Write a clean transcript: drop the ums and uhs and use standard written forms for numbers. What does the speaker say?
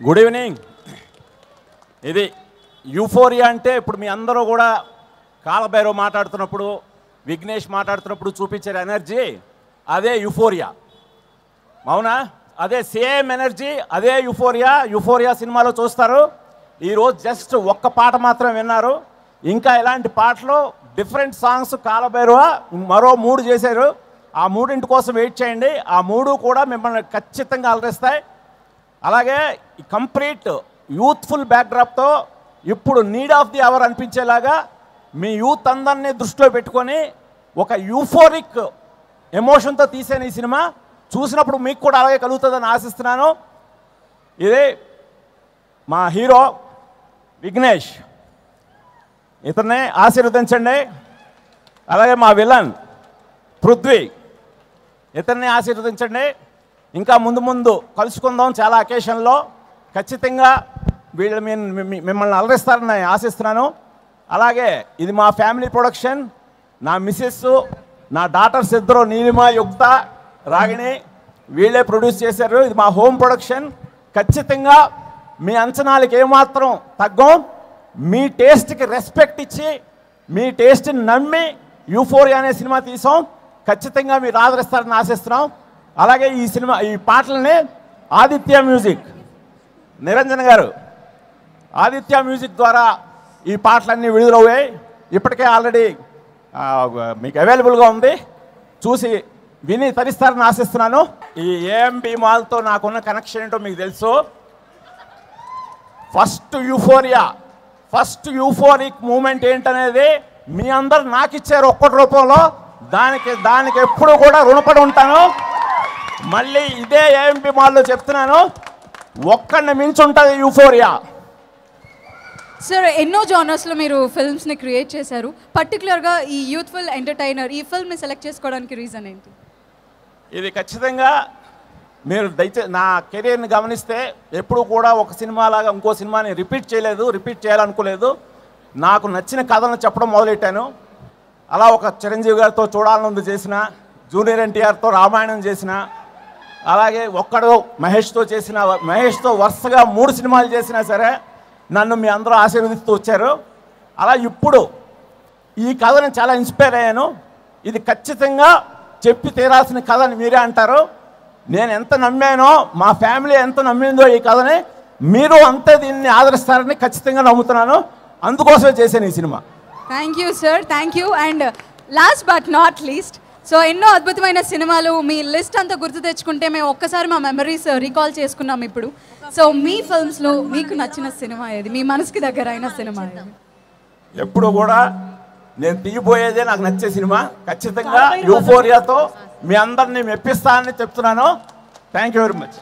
Good evening. ఇది euphoria అంటే ఇప్పుడు మీ అందరూ కూడా కాలభైరవ్ మాట్లాడుతున్నప్పుడు, విఘ్నేష్ మాట్లాడుతున్నప్పుడు చూపించే ఎనర్జీ అదే యూఫోరియా. అవునా? అదే సేమ్ ఎనర్జీ, అదే యూఫోరియా సినిమాలో చూస్తారు. ఈరోజు జస్ట్ ఒక్క పాట మాత్రం విన్నారు. ఇంకా ఇలాంటి పాటలు డిఫరెంట్ సాంగ్స్ కాలభైరవ మరో 3 చేశారు. ఆ 3 కోసం వెయిట్ చేయండి. ఆ 3 కూడా మిమ్మల్ని ఖచ్చితంగా అలరిస్తాయి. అలాగే కంప్లీట్ యూత్ఫుల్ బ్యాక్డ్రాప్తో ఇప్పుడు నీడ్ ఆఫ్ ది అవర్ అనిపించేలాగా మీ యూత్ అందరినీ దృష్టిలో పెట్టుకొని ఒక యూఫోరిక్ ఎమోషన్తో తీసాను ఈ సినిమా. చూసినప్పుడు మీకు కూడా అలాగే కలుగుతుందని ఆశిస్తున్నాను. ఇది మా హీరో విఘ్నేష్, ఇతన్ని ఆశీర్వదించండి. అలాగే మా విలన్ పృథ్వీ, ఇతన్ని ఆశీర్వదించండి. ఇంకా ముందు కలుసుకుందాం చాలా అకేషన్లో. ఖచ్చితంగా వీళ్ళు మిమ్మల్ని అలరిస్తారని ఆశిస్తున్నాను. అలాగే ఇది మా ఫ్యామిలీ ప్రొడక్షన్. నా మిస్సెస్, నా డాటర్స్ ఇద్దరు నీలిమ, యుక్త, రాగిణి వీళ్ళే ప్రొడ్యూస్ చేశారు. ఇది మా హోమ్ ప్రొడక్షన్. ఖచ్చితంగా మీ అంచనాలకు ఏమాత్రం తగ్గం. మీ టేస్ట్కి రెస్పెక్ట్ ఇచ్చి మీ టేస్ట్ని నమ్మి యూఫోరియా అనే సినిమా తీసాం. ఖచ్చితంగా మీరు ఆదరిస్తారని ఆశిస్తున్నాం. అలాగే ఈ పాటలని ఆదిత్య మ్యూజిక్, నిరంజన్ గారు ఆదిత్య మ్యూజిక్ ద్వారా ఈ పాటలన్నీ విడుదలయ్యాయి. ఇప్పటికే ఆల్రెడీ మీకు అవైలబుల్గా ఉంది. చూసి విని తరిస్తారని ఆశిస్తున్నాను. ఈ ఏఎంబి మాల్తో నాకున్న కనెక్షన్ ఏంటో మీకు తెలుసు. ఫస్ట్ యూఫోరిక్ మూమెంట్ ఏంటనేది మీ అందరు నాకు ఇచ్చారు ఒక్కటి రూపంలో. దానికి ఎప్పుడు కూడా రుణపడి ఉంటాను. మళ్ళీ ఇదే ఏఎంబి మాల్లో చెప్తున్నాను, ఒక్కడిని మించి ఉంటుంది యూఫోరియా. సార్, ఎన్నో జానర్స్లో మీరు ఫిల్మ్స్ని క్రియేట్ చేశారు. పర్టికులర్గా ఈ యూత్ఫుల్ ఎంటర్టైనర్ ఈ ఫిల్మ్ని సెలెక్ట్ చేసుకోవడానికి రీజన్ ఏంటి? ఇది ఖచ్చితంగా మీరు దయచేసి నా కెరీర్ని గమనిస్తే ఎప్పుడు కూడా ఒక సినిమా లాగా ఇంకో సినిమాని రిపీట్ చేయాలనుకోలేదు. నాకు నచ్చిన కథలను చెప్పడం మొదలెట్టాను. అలా ఒక చిరంజీవి గారితో చూడాలనుంది చేసిన, జూనియర్ ఎన్టీఆర్తో రామాయణం చేసిన, అలాగే ఒక్కడు మహేష్తో వరుసగా 3 సినిమాలు చేసినా సరే నన్ను మీ అందరూ ఆశీర్వదిస్తూ వచ్చారు. అలా ఇప్పుడు ఈ కథని చాలా ఇన్స్పైర్ అయ్యాను. ఇది ఖచ్చితంగా చెప్పి తీరాల్సిన కథ అని మీరే అంటారు. నేను ఎంత నమ్మానో, మా ఫ్యామిలీ ఎంత నమ్మిందో ఈ కథని, మీరు అంతే దీన్ని ఆదరిస్తారని ఖచ్చితంగా నమ్ముతున్నాను. అందుకోసమే చేశాను ఈ cinema. Thank you sir, thank you. And last but not least, so ఎన్నో అద్భుతమైన సినిమాలు మీ లిస్ట్ అంతా గుర్తు తెచ్చుకుంటే మేము ఒక్కసారి మా మెమరీస్ రీకాల్ చేసుకున్నాం ఇప్పుడు. సో మీ ఫిల్మ్స్లో మీకు నచ్చిన సినిమా ఏది? మీ మనసుకి దగ్గర అయిన సినిమా ఏది? ఎప్పుడు కూడా నేను తీయబోయేదే నాకు నచ్చే సినిమా. ఖచ్చితంగా యూఫోరియాతో మీ అందరినీ మెప్పిస్తానని చెప్తున్నాను. Thank you very much.